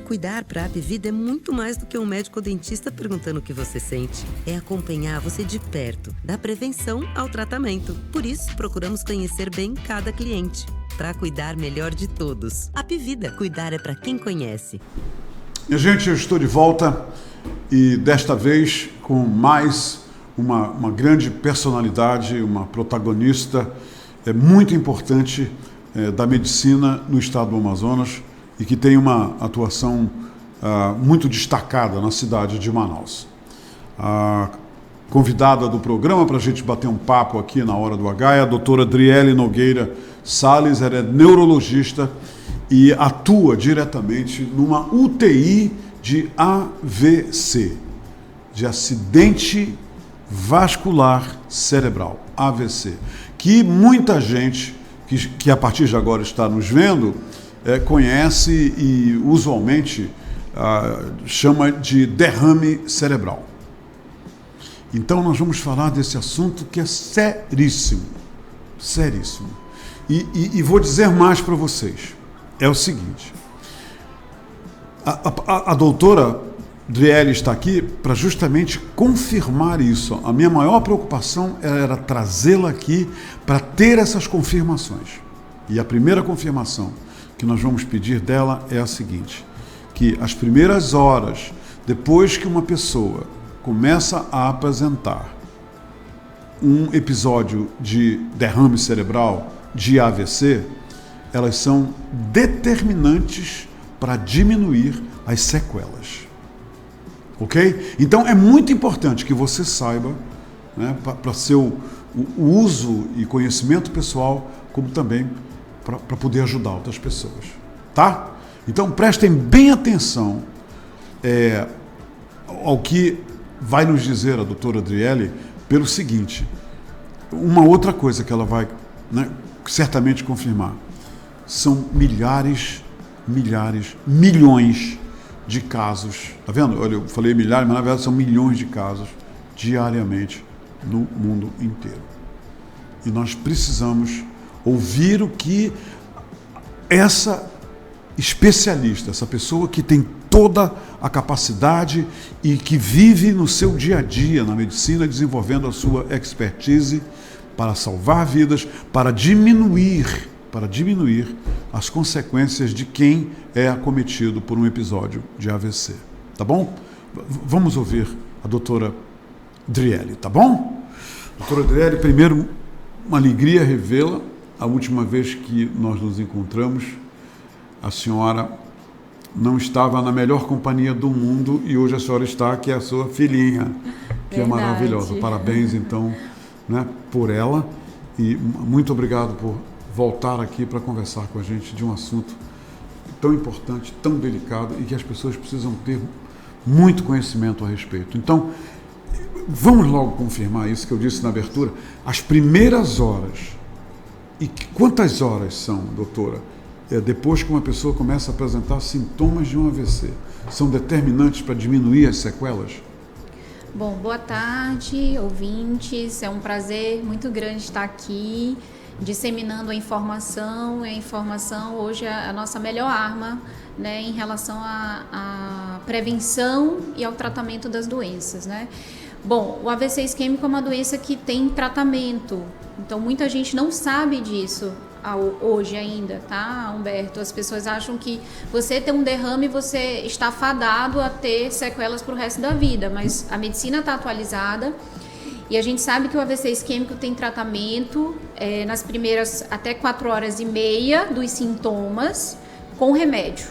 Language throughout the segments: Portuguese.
Cuidar para a Apvida é muito mais do que um médico ou dentista perguntando o que você sente. É acompanhar você de perto, da prevenção ao tratamento. Por isso, procuramos conhecer bem cada cliente, para cuidar melhor de todos. Apvida, cuidar é para quem conhece. Minha gente, eu estou de volta e desta vez com mais uma grande personalidade, uma protagonista muito importante da medicina no estado do Amazonas e que tem uma atuação muito destacada na cidade de Manaus. A convidada do programa para a gente bater um papo aqui na Hora do H é a doutora Adriele Nogueira Salles. Ela é neurologista e atua diretamente numa UTI de AVC, de acidente vascular cerebral, AVC, que muita gente que a partir de agora está nos vendo conhece e usualmente chama de derrame cerebral. Então nós vamos falar desse assunto que é seríssimo, seríssimo. E vou dizer mais para vocês. É o seguinte, a doutora Adriele está aqui para justamente confirmar isso. A minha maior preocupação era trazê-la aqui para ter essas confirmações. E a primeira confirmação que nós vamos pedir dela é a seguinte, que as primeiras horas, depois que uma pessoa começa a apresentar um episódio de derrame cerebral, de AVC, elas são determinantes para diminuir as sequelas. Ok? Então é muito importante que você saiba, né, para seu o uso e conhecimento pessoal, como também para poder ajudar outras pessoas. Tá? Então prestem bem atenção ao que vai nos dizer a doutora Adriele, pelo seguinte, uma outra coisa que ela vai, né, certamente confirmar, são milhões de casos, tá vendo? Olha, eu falei milhares, mas na verdade são milhões de casos diariamente no mundo inteiro. E nós precisamos ouvir o que essa especialista, essa pessoa que tem toda a capacidade e que vive no seu dia a dia na medicina, desenvolvendo a sua expertise para salvar vidas, para diminuir as consequências de quem é acometido por um episódio de AVC. Tá bom? Vamos ouvir a doutora Adriele, tá bom? Doutora Adriele, primeiro, uma alegria revê-la. A última vez que nós nos encontramos, a senhora não estava na melhor companhia do mundo e hoje a senhora está, que é a sua filhinha, que é maravilhosa. Parabéns, então, né, por ela e muito obrigado por voltar aqui para conversar com a gente de um assunto tão importante, tão delicado e que as pessoas precisam ter muito conhecimento a respeito. Então, vamos logo confirmar isso que eu disse na abertura. As primeiras horas, e quantas horas são, doutora, depois que uma pessoa começa a apresentar sintomas de um AVC, são determinantes para diminuir as sequelas? Bom, boa tarde, ouvintes. É um prazer muito grande estar aqui disseminando a informação. A informação hoje é a nossa melhor arma, né, em relação à prevenção e ao tratamento das doenças, né? Bom, o AVC isquêmico é uma doença que tem tratamento, então muita gente não sabe disso hoje ainda, tá, Humberto? As pessoas acham que você ter um derrame, você está fadado a ter sequelas para o resto da vida, mas a medicina está atualizada e a gente sabe que o AVC isquêmico tem tratamento nas primeiras até 4 horas e meia dos sintomas com remédio.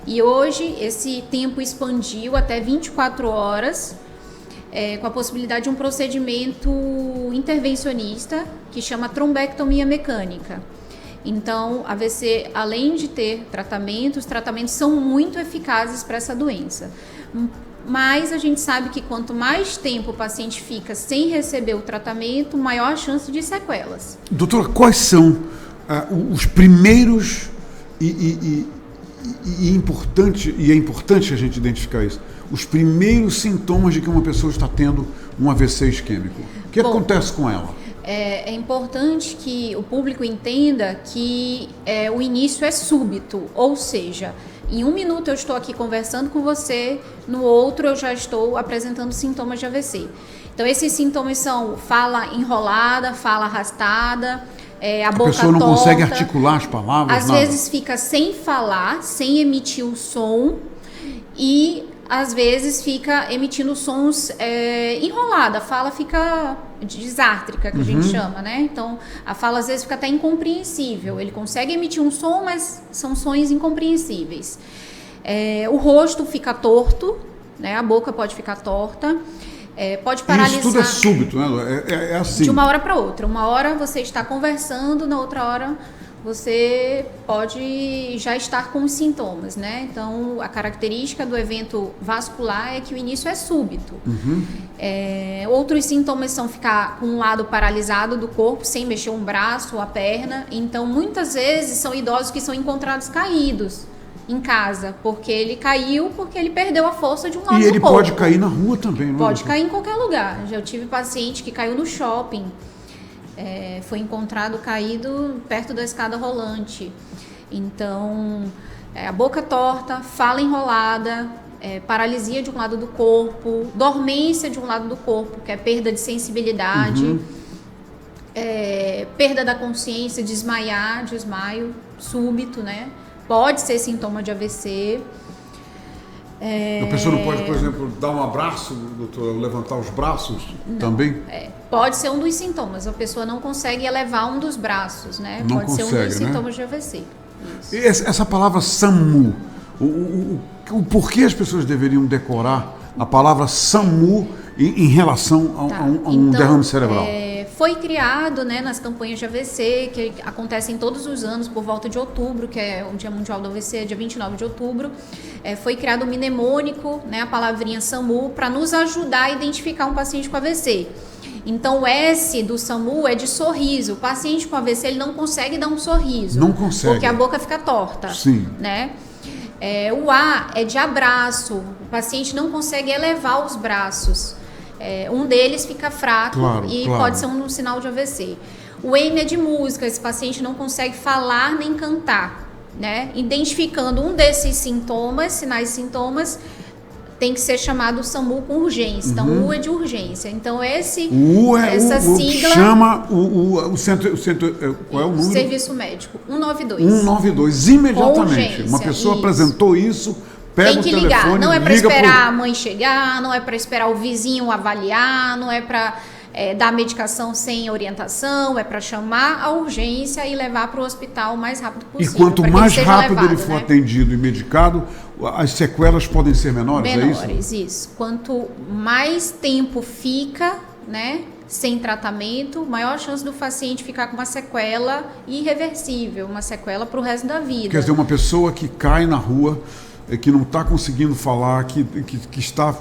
E hoje esse tempo expandiu até 24 horas, com a possibilidade de um procedimento intervencionista que chama trombectomia mecânica. Então, AVC, além de ter tratamento, os tratamentos são muito eficazes para essa doença. Mas a gente sabe que quanto mais tempo o paciente fica sem receber o tratamento, maior a chance de sequelas. Doutora, quais são os primeiros e é importante a gente identificar isso, os primeiros sintomas de que uma pessoa está tendo um AVC isquêmico? O que acontece com ela? é importante que o público entenda que o início é súbito, ou seja, em 1 minuto eu estou aqui conversando com você, no outro eu já estou apresentando sintomas de AVC. Então, esses sintomas são fala enrolada, fala arrastada, a boca torta. A pessoa não consegue articular as palavras, às vezes fica sem falar, sem emitir o som, e às vezes fica emitindo sons enrolada, a fala fica disártrica, que a gente chama, né? Então, a fala às vezes fica até incompreensível. Ele consegue emitir um som, mas são sons incompreensíveis. O rosto fica torto, né? A boca pode ficar torta. Pode paralisar. Isso tudo é súbito, né? É assim. De uma hora para outra. Uma hora você está conversando, na outra hora você pode já estar com os sintomas, né? Então, a característica do evento vascular é que o início é súbito. Outros sintomas são ficar com um lado paralisado do corpo, sem mexer um braço ou a perna. Então, muitas vezes são idosos que são encontrados caídos em casa, porque ele caiu, porque ele perdeu a força de um lado do corpo. E ele pode cair na rua também, não é? Pode cair em qualquer lugar. Já tive paciente que caiu no shopping, foi encontrado caído perto da escada rolante. Então, a boca torta, fala enrolada, paralisia de um lado do corpo, dormência de um lado do corpo, que é perda de sensibilidade, perda da consciência, desmaio súbito, né? Pode ser sintoma de AVC. A pessoa não pode, por exemplo, dar um abraço, doutora, levantar os braços também? Pode ser um dos sintomas. A pessoa não consegue elevar um dos braços, né? Não pode consegue, ser um dos né? sintomas de AVC. E essa palavra SAMU, o porquê as pessoas deveriam decorar a palavra SAMU em relação a um derrame cerebral? Foi criado, né, nas campanhas de AVC, que acontecem todos os anos por volta de outubro, que é o Dia Mundial do AVC, dia 29 de outubro. Foi criado um mnemônico, né, a palavrinha SAMU, para nos ajudar a identificar um paciente com AVC. Então, o S do SAMU é de sorriso. O paciente com AVC, ele não consegue dar um sorriso. Não consegue. Porque a boca fica torta. Sim. Né? O A é de abraço. O paciente não consegue elevar os braços. Um deles fica fraco, claro. Pode ser um sinal de AVC. O M é de música. Esse paciente não consegue falar nem cantar. Né? Identificando um desses sintomas, sinais e sintomas, tem que ser chamado SAMU com urgência. Então, o U é de urgência. Então, essa sigla... chama o centro... Qual é o número? Serviço médico, 192. 192, imediatamente. Urgência, uma pessoa apresentou isso, pega o telefone, ligar. Não é para esperar pro... a mãe chegar, não é para esperar o vizinho avaliar, não é para dar medicação sem orientação, é para chamar a urgência e levar para o hospital o mais rápido possível. E quanto mais rápido ele for atendido e medicado, as sequelas podem ser menores, é isso? Menores, isso. Quanto mais tempo fica, né, sem tratamento, maior a chance do paciente ficar com uma sequela irreversível, uma sequela para o resto da vida. Quer dizer, uma pessoa que cai na rua, que não está conseguindo falar, que está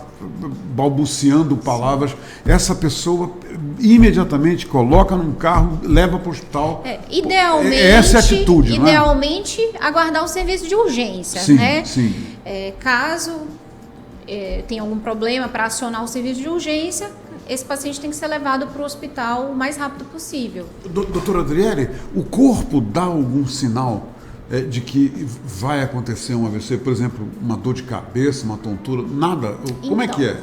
balbuciando palavras, essa pessoa imediatamente coloca num carro, leva para o hospital. Idealmente, essa é a atitude, idealmente, não é? Aguardar o serviço de urgência, sim, né? Sim. Caso tenha algum problema para acionar o serviço de urgência, esse paciente tem que ser levado para o hospital o mais rápido possível. Doutora Adriele, o corpo dá algum sinal de que vai acontecer um AVC, por exemplo, uma dor de cabeça, uma tontura, nada? Como é que é?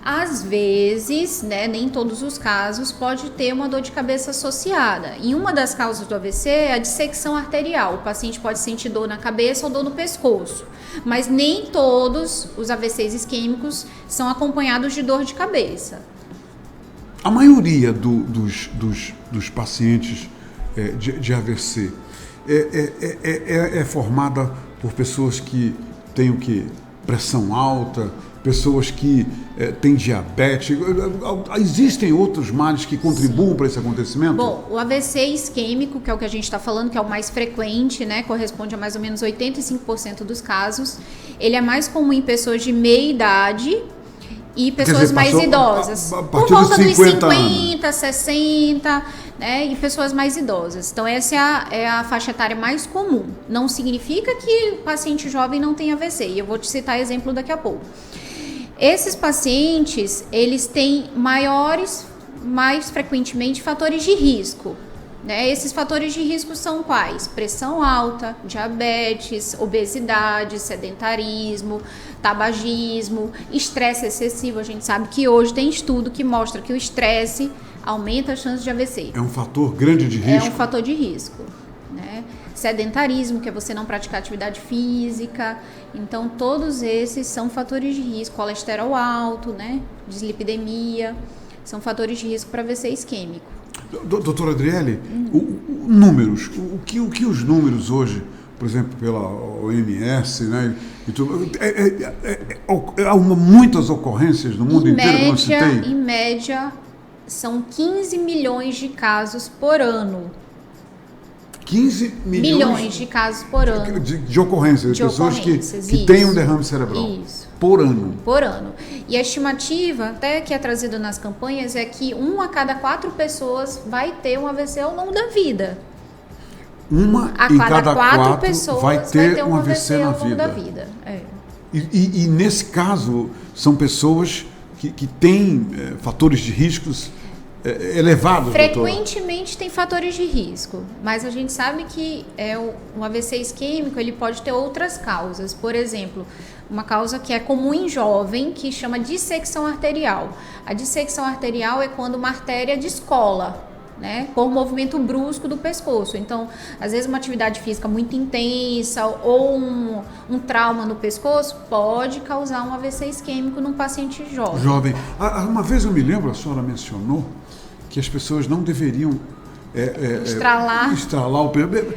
Às vezes, né, nem todos os casos, pode ter uma dor de cabeça associada. E uma das causas do AVC é a dissecção arterial. O paciente pode sentir dor na cabeça ou dor no pescoço. Mas nem todos os AVCs isquêmicos são acompanhados de dor de cabeça. A maioria dos pacientes de AVC é formada por pessoas que têm o quê? Pressão alta, pessoas que têm diabetes. Existem outros males que contribuam para esse acontecimento? Bom, o AVC isquêmico, que é o que a gente está falando, que é o mais frequente, né, corresponde a mais ou menos 85% dos casos. Ele é mais comum em pessoas de meia idade e pessoas mais idosas. Por volta dos 50, anos. 60, né, e pessoas mais idosas. Então, essa é a faixa etária mais comum. Não significa que o paciente jovem não tem AVC. E eu vou te citar exemplo daqui a pouco. Esses pacientes, eles têm maiores mais frequentemente fatores de risco. Né? Esses fatores de risco são quais? Pressão alta, diabetes, obesidade, sedentarismo, tabagismo, estresse excessivo. A gente sabe que hoje tem estudo que mostra que o estresse aumenta a chance de AVC. É um fator grande de risco? É um fator de risco. Né? Sedentarismo, que é você não praticar atividade física. Então, todos esses são fatores de risco. Colesterol alto, né? Dislipidemia, são fatores de risco para AVC isquêmico. Doutora Adriele, números, o que os números hoje, por exemplo, pela OMS, né, há muitas ocorrências no mundo inteiro, como eu citei? Em média, são 15 milhões de casos por ano. 15 milhões de casos por ano. De ocorrências, de pessoas que têm um derrame cerebral. Isso. Por ano. Por ano. E a estimativa, até que é trazida nas campanhas, é que 1 a cada 4 pessoas vai ter um AVC ao longo da vida. Uma em cada 4 pessoas vai ter um AVC na ao longo vida. Da vida. É. E nesse caso, são pessoas que têm fatores de riscos elevados, frequentemente tem fatores de risco, mas a gente sabe que um AVC isquêmico ele pode ter outras causas. Por exemplo, uma causa que é comum em jovem, que chama dissecção arterial. A dissecção arterial é quando uma artéria descola, né, por movimento brusco do pescoço. Então, às vezes uma atividade física muito intensa ou um trauma no pescoço pode causar um AVC isquêmico num paciente jovem. Uma vez eu me lembro, a senhora mencionou que as pessoas não deveriam estralar o pescoço.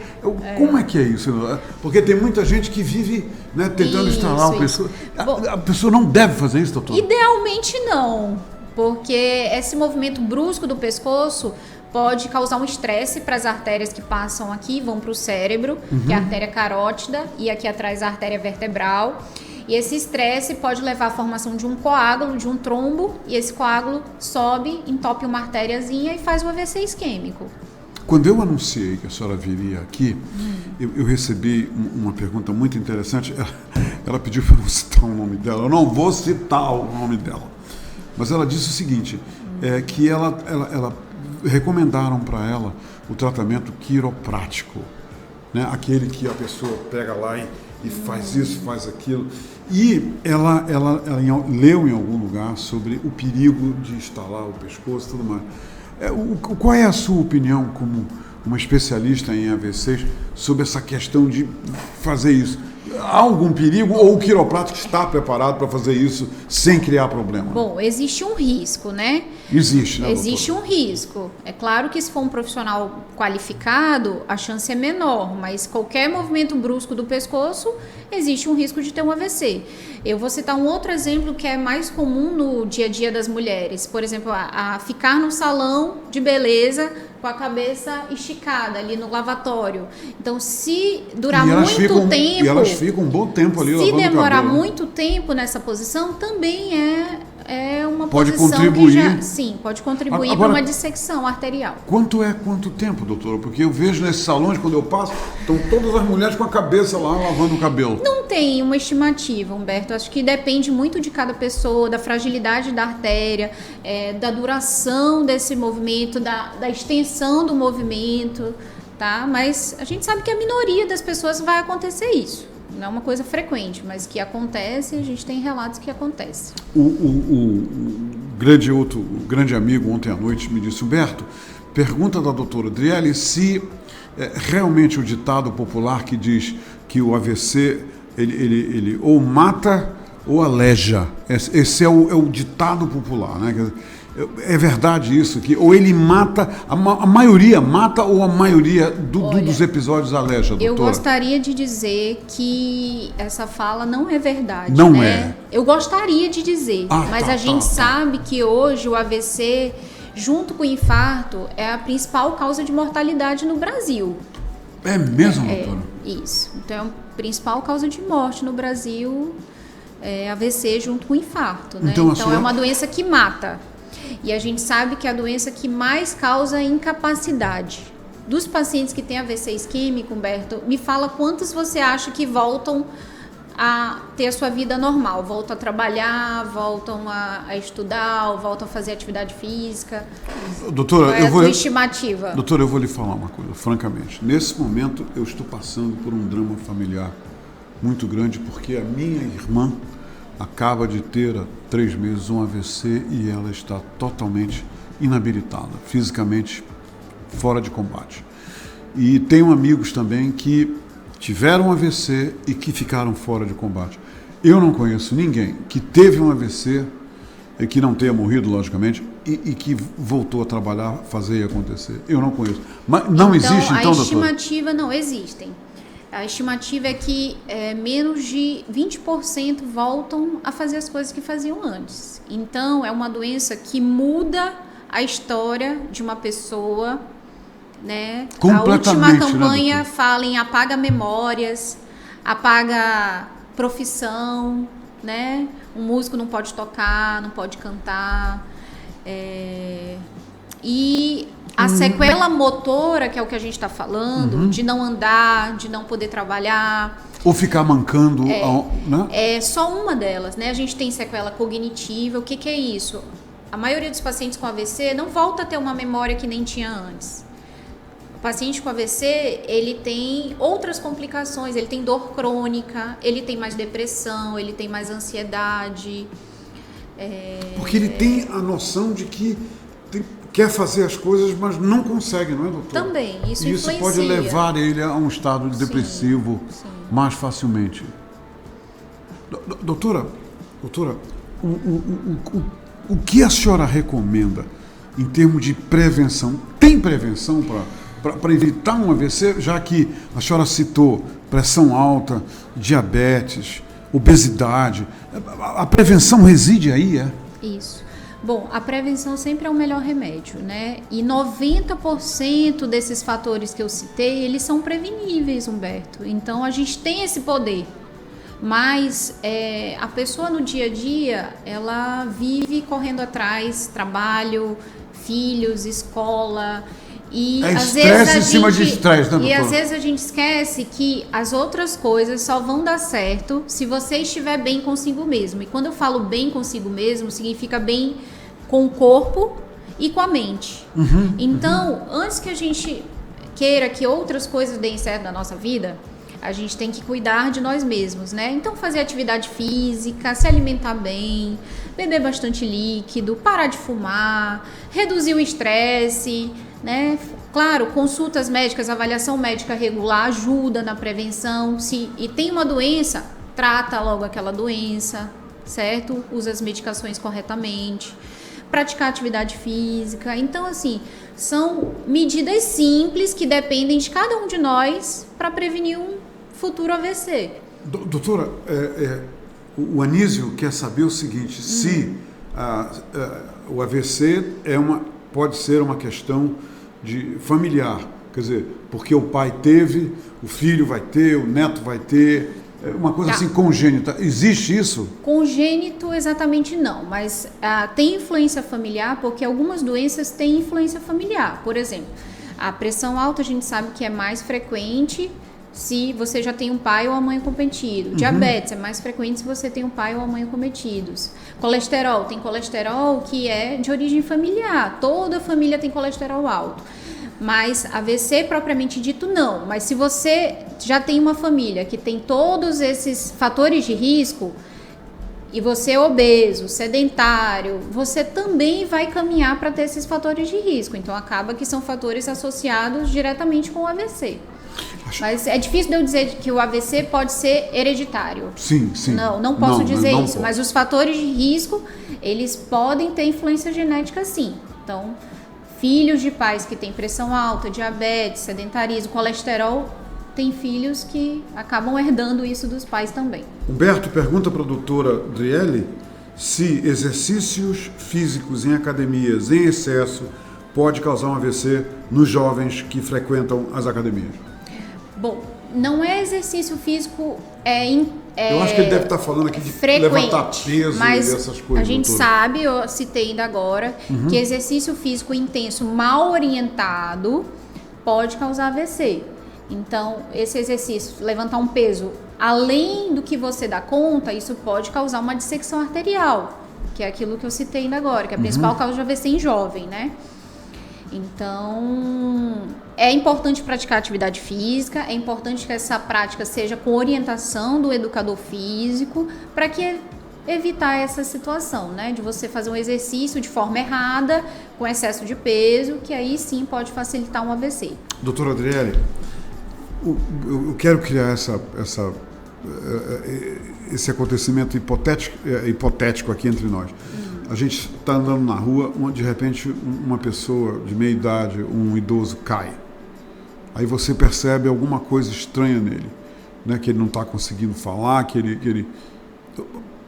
Como é que é isso? Porque tem muita gente que vive, né, tentando estralar o pescoço. A pessoa não deve fazer isso, doutor? Idealmente não, porque esse movimento brusco do pescoço pode causar um estresse para as artérias que passam aqui, vão para o cérebro, que é a artéria carótida, e aqui atrás a artéria vertebral. E esse estresse pode levar à formação de um coágulo, de um trombo, e esse coágulo sobe, entope uma artériazinha e faz um AVC isquêmico. Quando eu anunciei que a senhora viria aqui, eu recebi uma pergunta muito interessante. Ela pediu para eu não citar o nome dela. Eu não vou citar o nome dela. Mas ela disse o seguinte, que ela recomendaram para ela o tratamento quiroprático, né? Aquele que a pessoa pega lá e faz isso, faz aquilo. E ela leu em algum lugar sobre o perigo de estalar o pescoço e tudo mais. Qual é a sua opinião como uma especialista em AVCs sobre essa questão de fazer isso? Há algum perigo ou o quiroprático está preparado para fazer isso sem criar problema? Bom, existe um risco, né? Existe, né, Existe um risco. É claro que se for um profissional qualificado, a chance é menor, mas qualquer movimento brusco do pescoço, existe um risco de ter um AVC. Eu vou citar um outro exemplo que é mais comum no dia a dia das mulheres. Por exemplo, a ficar no salão de beleza com a cabeça esticada ali no lavatório. Então, se durar muito tempo... E elas ficam um bom tempo ali lavando o cabelo. Se demorar muito tempo nessa posição, também é uma pode posição contribuir. pode contribuir para uma dissecção arterial. Quanto tempo, doutora? Porque eu vejo nesses salões, quando eu passo, estão todas as mulheres com a cabeça lá lavando o cabelo. Não tem uma estimativa, Humberto. Acho que depende muito de cada pessoa, da fragilidade da artéria, da duração desse movimento, da extensão do movimento, tá? Mas a gente sabe que a minoria das pessoas vai acontecer isso. Não é uma coisa frequente, mas que acontece, a gente tem relatos que acontece. O grande amigo ontem à noite me disse, Humberto, pergunta da doutora Adriele se realmente o ditado popular que diz que o AVC ele ou mata ou aleja. Esse é o ditado popular, né? É verdade isso? Ou ele mata, a maioria mata ou a maioria dos episódios aleja, doutora? Eu gostaria de dizer que essa fala não é verdade. Não né? Eu gostaria de dizer, mas a gente sabe que hoje o AVC, junto com o infarto, é a principal causa de mortalidade no Brasil. É mesmo, doutora? Isso. Então, a principal causa de morte no Brasil é AVC junto com o infarto. Né? Então é uma doença que mata. E a gente sabe que é a doença que mais causa incapacidade. Dos pacientes que têm AVC isquêmico, Humberto, me fala quantos você acha que voltam a ter a sua vida normal, voltam a trabalhar, voltam a estudar, voltam a fazer atividade física. Doutora, qual é a tua estimativa? Doutora, eu vou lhe falar uma coisa, francamente. Nesse momento eu estou passando por um drama familiar muito grande, porque a minha irmã acaba de ter há 3 meses um AVC e ela está totalmente inabilitada, fisicamente fora de combate. E tenho amigos também que tiveram um AVC e que ficaram fora de combate. Eu não conheço ninguém que teve um AVC e que não tenha morrido, logicamente, e que voltou a trabalhar, fazer e acontecer. Eu não conheço. Mas não existe, então, doutor? A estimativa não existem. A estimativa é que menos de 20% voltam a fazer as coisas que faziam antes. Então, é uma doença que muda a história de uma pessoa, né? A última campanha, né, fala em apaga memórias, apaga profissão, né? Um músico não pode tocar, não pode cantar. E a sequela motora, que é o que a gente está falando, de não andar, de não poder trabalhar. Ou ficar mancando. Né? É só uma delas, né? A gente tem sequela cognitiva. O que é isso? A maioria dos pacientes com AVC não volta a ter uma memória que nem tinha antes. O paciente com AVC, ele tem outras complicações, ele tem dor crônica, ele tem mais depressão, ele tem mais ansiedade. Porque ele tem a noção de que quer fazer as coisas, mas não consegue, não é, doutor? Também, isso influencia. Isso pode levar ele a um estado depressivo mais facilmente. Doutora, o que a senhora recomenda em termos de prevenção? Tem prevenção para evitar um AVC, já que a senhora citou pressão alta, diabetes, obesidade? A prevenção reside aí, é? Isso. Bom, a prevenção sempre é o melhor remédio, né? E 90% desses fatores que eu citei, eles são preveníveis, Humberto. Então, a gente tem esse poder. Mas a pessoa no dia a dia, ela vive correndo atrás, trabalho, filhos, escola. E às vezes em cima de estresse, né, doutor? E às vezes a gente esquece que as outras coisas só vão dar certo se você estiver bem consigo mesmo. E quando eu falo bem consigo mesmo, significa bem com o corpo e com a mente. Então, antes que a gente queira que outras coisas deem certo na nossa vida, a gente tem que cuidar de nós mesmos, né? Então, fazer atividade física, se alimentar bem, beber bastante líquido, parar de fumar, reduzir o estresse, né? Claro, consultas médicas, avaliação médica regular ajuda na prevenção. E tem uma doença, trata logo aquela doença, certo? Usa as medicações corretamente. Praticar atividade física. Então, assim, são medidas simples que dependem de cada um de nós para prevenir um futuro AVC. Doutora, o Anísio quer saber o seguinte, se o AVC pode ser uma questão de familiar, quer dizer, porque o pai teve, o filho vai ter, o neto vai ter, uma coisa assim congênita. Existe isso? Congênito exatamente não, mas tem influência familiar, porque algumas doenças têm influência familiar. Por exemplo, a pressão alta a gente sabe que é mais frequente se você já tem um pai ou a mãe acometido. Diabetes é mais frequente se você tem um pai ou a mãe acometidos. Colesterol, tem colesterol que é de origem familiar. Toda família tem colesterol alto. Mas AVC propriamente dito não. Mas se você já tem uma família que tem todos esses fatores de risco e você é obeso, sedentário, você também vai caminhar para ter esses fatores de risco. Então acaba que são fatores associados diretamente com o AVC. Mas é difícil de eu dizer que o AVC pode ser hereditário. Sim. Não posso dizer isso. Mas os fatores de risco, eles podem ter influência genética sim. Então, filhos de pais que têm pressão alta, diabetes, sedentarismo, colesterol, tem filhos que acabam herdando isso dos pais também. Humberto pergunta para a doutora Driele se exercícios físicos em academias em excesso pode causar um AVC nos jovens que frequentam as academias. Bom, não é exercício físico eu acho que ele deve estar falando aqui de frequente, levantar peso mas e essas coisas. A gente sabe, eu citei ainda agora, que exercício físico intenso mal orientado pode causar AVC. Então, esse exercício, levantar um peso Além do que você dá conta, isso pode causar uma dissecção arterial, que é aquilo que eu citei ainda agora, que é a principal causa de AVC em jovem, né? Então, é importante praticar atividade física, é importante que essa prática seja com orientação do educador físico, para que evitar essa situação, né? De você fazer um exercício de forma errada, com excesso de peso, que aí sim pode facilitar um AVC. Doutora Adriele, eu quero criar esse acontecimento hipotético aqui entre nós. A gente está andando na rua, onde de repente uma pessoa de meia idade, um idoso, cai. Aí você percebe alguma coisa estranha nele, né? Que ele não está conseguindo falar, que ele...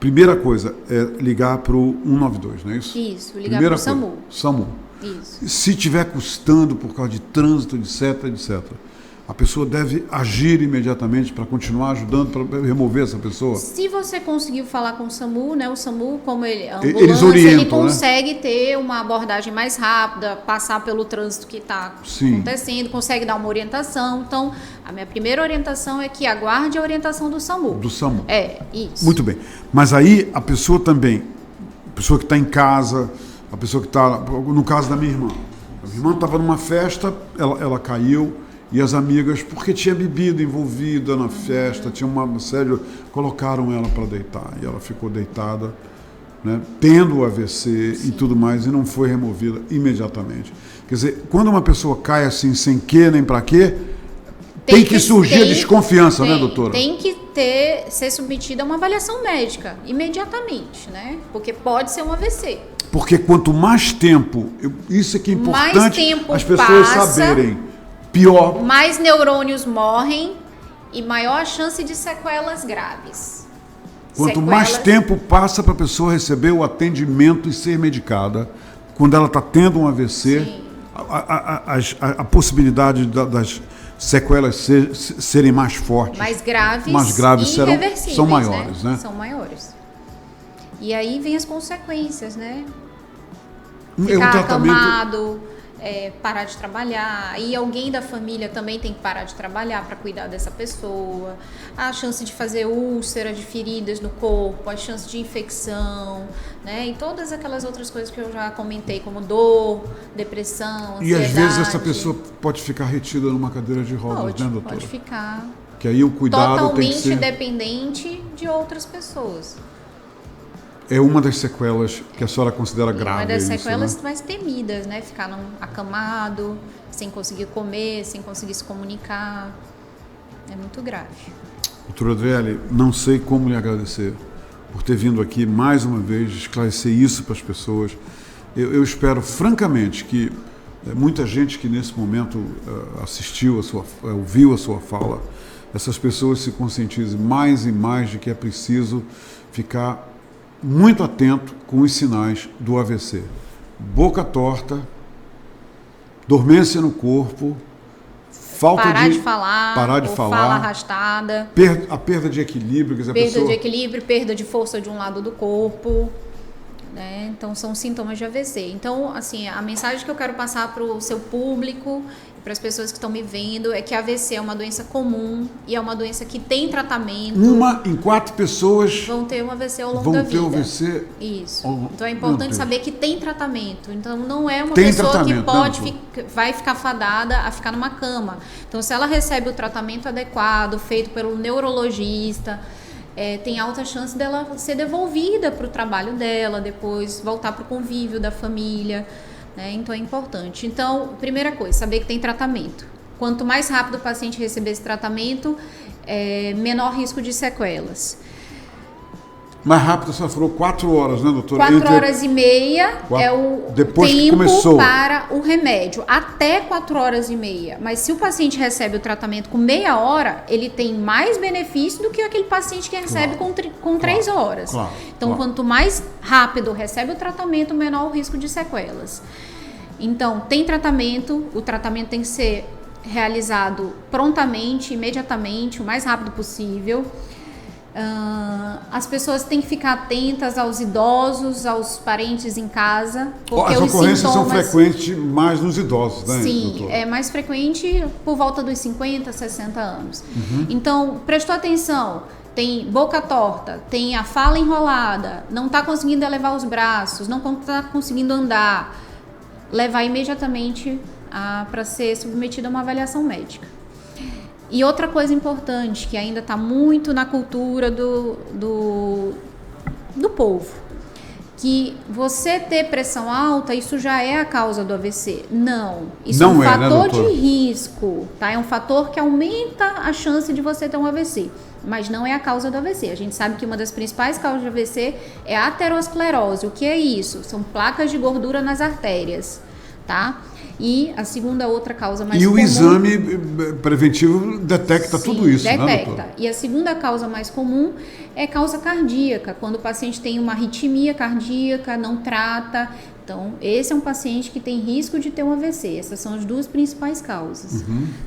Primeira coisa é ligar para o 192, não é isso? Isso, ligar para o SAMU. SAMU. Isso. Se estiver custando por causa de trânsito, etc., a pessoa deve agir imediatamente para continuar ajudando, para remover essa pessoa? Se você conseguiu falar com o SAMU, né? O SAMU, como a eles orientam, ele consegue, né, ter uma abordagem mais rápida, passar pelo trânsito que está acontecendo, consegue dar uma orientação. Então, a minha primeira orientação é que aguarde a orientação do SAMU. Do SAMU. É, isso. Muito bem. Mas aí a pessoa também, a pessoa que está em casa, a pessoa que está, no caso da minha irmã. A minha irmã estava numa festa, ela caiu. E as amigas, porque tinha bebida envolvida na festa, tinha uma série, colocaram ela para deitar. E ela ficou deitada, né, tendo o AVC e tudo mais, e não foi removida imediatamente. Quer dizer, quando uma pessoa cai assim, sem quê, nem para quê, tem que surgir a desconfiança, né, doutora? Tem que ser submetida a uma avaliação médica, imediatamente, né? Porque pode ser um AVC. Porque quanto mais tempo, isso é que é importante as pessoas saberem. Pior. Mais neurônios morrem e maior a chance de sequelas graves. Quanto mais tempo passa para a pessoa receber o atendimento e ser medicada, quando ela está tendo um AVC, a possibilidade das sequelas serem mais fortes, mais graves e são maiores, né? São maiores. E aí vem as consequências, né? Ficar acamado, parar de trabalhar, e alguém da família também tem que parar de trabalhar para cuidar dessa pessoa, a chance de fazer úlcera, de feridas no corpo, a chance de infecção, né? E todas aquelas outras coisas que eu já comentei, como dor, depressão, ansiedade. E às vezes essa pessoa pode ficar retida numa cadeira de rodas, né, doutora? Pode ficar. Que aí o cuidado tem que ser... Totalmente dependente de outras pessoas. É uma das sequelas que a senhora considera grave. Uma das sequelas, né, mais temidas, né? Ficar acamado, sem conseguir comer, sem conseguir se comunicar. É muito grave. Doutora Adriele, não sei como lhe agradecer por ter vindo aqui mais uma vez esclarecer isso para as pessoas. Eu espero, francamente, que muita gente que nesse momento ouviu a sua fala, essas pessoas se conscientizem mais e mais de que é preciso ficar muito atento com os sinais do AVC. Boca torta, dormência no corpo, parar de falar, fala arrastada, a perda de equilíbrio, quer dizer, de equilíbrio, perda de força de um lado do corpo, né? Então são sintomas de AVC. Então, assim, a mensagem que eu quero passar para o seu público, para as pessoas que estão me vendo, é que a AVC é uma doença comum e é uma doença que tem tratamento. 1 em 4 pessoas vão ter um AVC ao longo da vida. Vão ter um AVC. Isso. Então é importante saber que tem tratamento. Então não é uma pessoa que vai ficar fadada a ficar numa cama. Então, se ela recebe o tratamento adequado, feito pelo neurologista, tem alta chance dela ser devolvida para o trabalho dela, depois voltar para o convívio da família. Então é importante. Então, primeira coisa, saber que tem tratamento. Quanto mais rápido o paciente receber esse tratamento, menor risco de sequelas. Mais rápido, você falou 4 horas, né, doutora? 4 horas e meia é o tempo para o remédio. Até 4 horas e meia. Mas se o paciente recebe o tratamento com meia hora, ele tem mais benefício do que aquele paciente que recebe com 3 horas. Então, quanto mais rápido recebe o tratamento, menor o risco de sequelas. Então, tem tratamento, o tratamento tem que ser realizado prontamente, imediatamente, o mais rápido possível. As pessoas têm que ficar atentas aos idosos, aos parentes em casa, porque As os ocorrências sintomas... são frequentes mais nos idosos, né, Sim, doutor? é mais frequente por volta dos 50, 60 anos. Então, prestou atenção, tem boca torta, tem a fala enrolada, não está conseguindo elevar os braços, não está conseguindo andar, levar imediatamente para ser submetido a uma avaliação médica. E outra coisa importante, que ainda está muito na cultura do povo, que você ter pressão alta, isso já é a causa do AVC. Não, isso Não é um fator né, de risco, tá? É um fator que aumenta a chance de você ter um AVC, mas não é a causa do AVC. A gente sabe que uma das principais causas de AVC é a aterosclerose. O que é isso? São placas de gordura nas artérias, tá? E a segunda outra causa mais comum... E o exame preventivo detecta tudo isso, detecta. né, doutor? E a segunda causa mais comum é causa cardíaca, quando o paciente tem uma arritmia cardíaca, não trata. Então, esse é um paciente que tem risco de ter um AVC. Essas são as duas principais causas.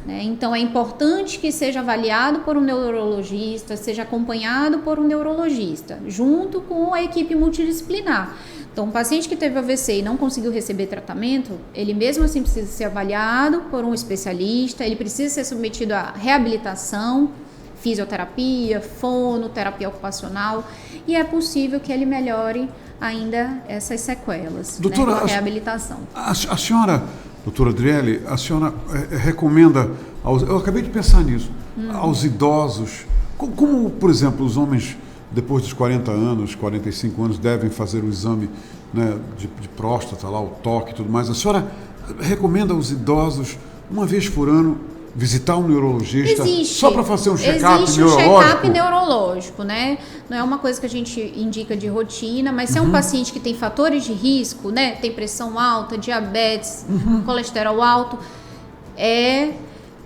Né? Então, é importante que seja avaliado por um neurologista, seja acompanhado por um neurologista, junto com a equipe multidisciplinar. Então, um paciente que teve AVC e não conseguiu receber tratamento, ele mesmo assim precisa ser avaliado por um especialista, ele precisa ser submetido à reabilitação, fisioterapia, fono, terapia ocupacional, e é possível que ele melhore ainda essas sequelas, doutora, né, com a reabilitação. A senhora, doutora Adriele, a senhora recomenda, eu acabei de pensar nisso, aos idosos, como, por exemplo, os homens depois dos 40 anos, 45 anos, devem fazer o exame, né, de próstata, lá, o toque e tudo mais. A senhora recomenda aos idosos, uma vez por ano, visitar um neurologista só para fazer um check-up neurológico? Existe um check-up neurológico, né? Não é uma coisa que a gente indica de rotina, mas se é um paciente que tem fatores de risco, né, tem pressão alta, diabetes, colesterol alto,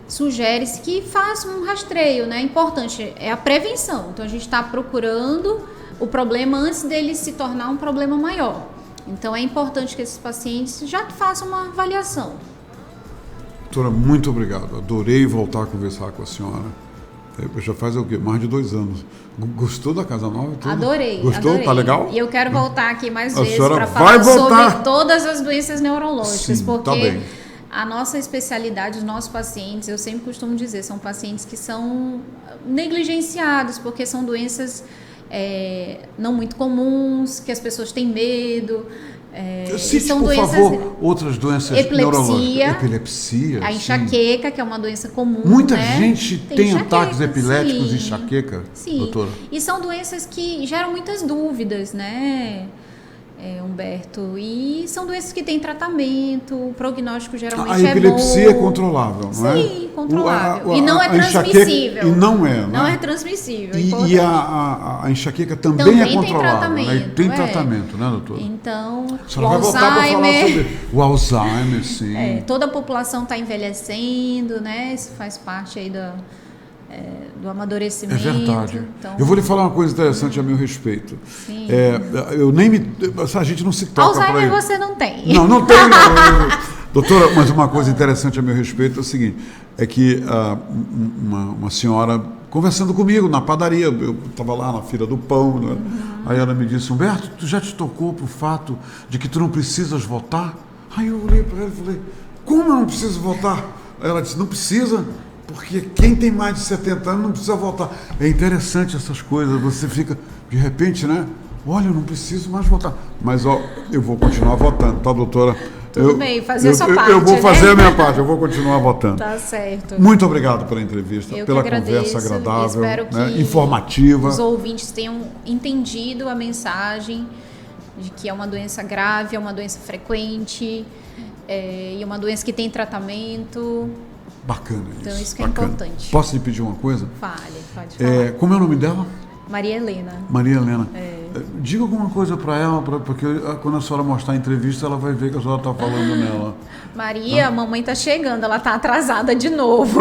sugere-se que faça um rastreio, né? Importante é a prevenção. Então, a gente está procurando o problema antes dele se tornar um problema maior. Então, é importante que esses pacientes já façam uma avaliação. Doutora, muito obrigado. Adorei voltar a conversar com a senhora. Já faz o quê? Mais de 2 anos. Gostou da Casa Nova? Tudo? Adorei. Gostou? Adorei. Tá legal? E eu quero voltar aqui mais A vezes senhora para vai falar voltar. sobre todas as doenças neurológicas, Sim, porque tá bem. a nossa especialidade, os nossos pacientes, eu sempre costumo dizer, são pacientes que são negligenciados, porque são doenças não muito comuns, que as pessoas têm medo. Cite, são por doenças, favor, outras doenças neurológicas. Epilepsia. A enxaqueca, que é uma doença comum. Muita né? gente tem ataques epiléticos sim, e enxaqueca, sim. doutora. E são doenças que geram muitas dúvidas, né, Humberto? E são doenças que têm tratamento, o prognóstico geralmente é bom. A epilepsia é controlável, não é? Sim, controlável. E não é transmissível. E não é, não é transmissível. E a enxaqueca também é controlável. Tem tratamento, né, doutora? Então, a senhora vai voltar para falar sobre o Alzheimer, sim. Toda a população está envelhecendo, né? Isso faz parte aí do amadurecimento. É verdade. Então, eu vou lhe falar uma coisa interessante a meu respeito. Sim. Eu nem a gente não se toca para Alzheimer isso. você não tem. Não tem. Doutora, mas uma coisa interessante a meu respeito é o seguinte, é que uma senhora conversando comigo na padaria, eu estava lá na Feira do Pão, né? Aí ela me disse: Humberto, tu já te tocou pro fato de que tu não precisas votar? Aí eu olhei para ela e falei: como eu não preciso votar? Aí ela disse: não precisa, porque quem tem mais de 70 anos não precisa votar. É interessante essas coisas, você fica, de repente, né? Olha, eu não preciso mais votar. Mas, eu vou continuar votando, tá, doutora? Tudo bem, fazer a sua parte. Eu vou fazer a minha parte, eu vou continuar votando. Tá certo. Muito obrigado pela entrevista, eu pela agradeço, conversa agradável, espero que informativa. Os ouvintes tenham entendido a mensagem de que é uma doença grave, é uma doença frequente, e uma doença que tem tratamento. Bacana isso. Então, isso que é bacana. importante. Posso lhe pedir uma coisa? Pode falar. Como é o nome dela? Maria Helena. Maria Helena. Diga alguma coisa para ela, porque quando a senhora mostrar a entrevista, ela vai ver que a senhora está falando nela. Maria, a mamãe está chegando, ela está atrasada de novo.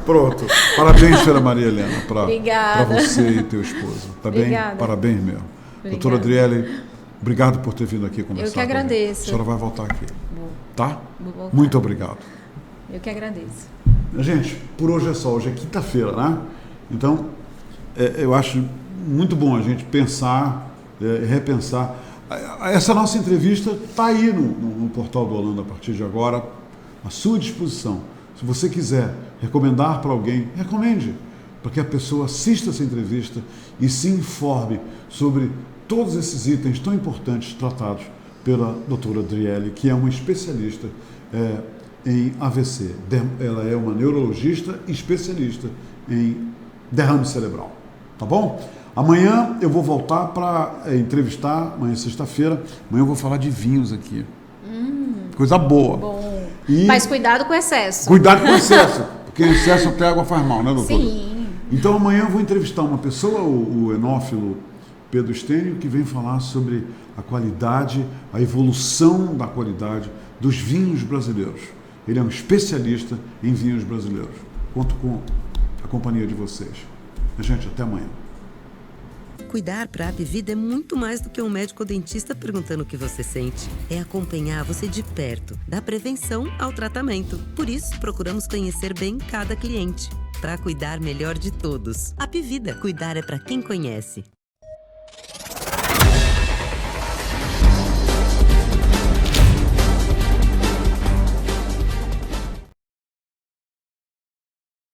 Pronto. Parabéns, senhora Maria Helena, para você e teu esposo. Tá Obrigada. bem? Parabéns mesmo. Doutora Adriele, obrigado por ter vindo aqui conversar. Eu que agradeço. A senhora vai voltar aqui. Tá? Vou voltar. Muito obrigado. Eu que agradeço. Gente, por hoje é só. Hoje é quinta-feira, né? Então, eu acho muito bom a gente pensar, repensar. Essa nossa entrevista está aí no portal do Holanda a partir de agora, à sua disposição. Se você quiser recomendar para alguém, recomende, para que a pessoa assista essa entrevista e se informe sobre todos esses itens tão importantes tratados pela doutora Adriele, que é uma especialista em AVC. Ela é uma neurologista especialista em derrame cerebral. Tá bom? Amanhã eu vou voltar para entrevistar, amanhã é sexta-feira, amanhã eu vou falar de vinhos aqui. Coisa boa. Bom. E Mas cuidado com o excesso. cuidado com o excesso, porque excesso até água faz mal, né, doutora? Sim. Então amanhã eu vou entrevistar uma pessoa, o enófilo Pedro Stênio, que vem falar sobre a qualidade, a evolução da qualidade dos vinhos brasileiros. Ele é um especialista em vinhos brasileiros. Conto com a companhia de vocês. Gente, até amanhã. Cuidar para a Apivida é muito mais do que um médico ou dentista perguntando o que você sente. É acompanhar você de perto, da prevenção ao tratamento. Por isso, procuramos conhecer bem cada cliente, para cuidar melhor de todos. Apivida, cuidar é para quem conhece.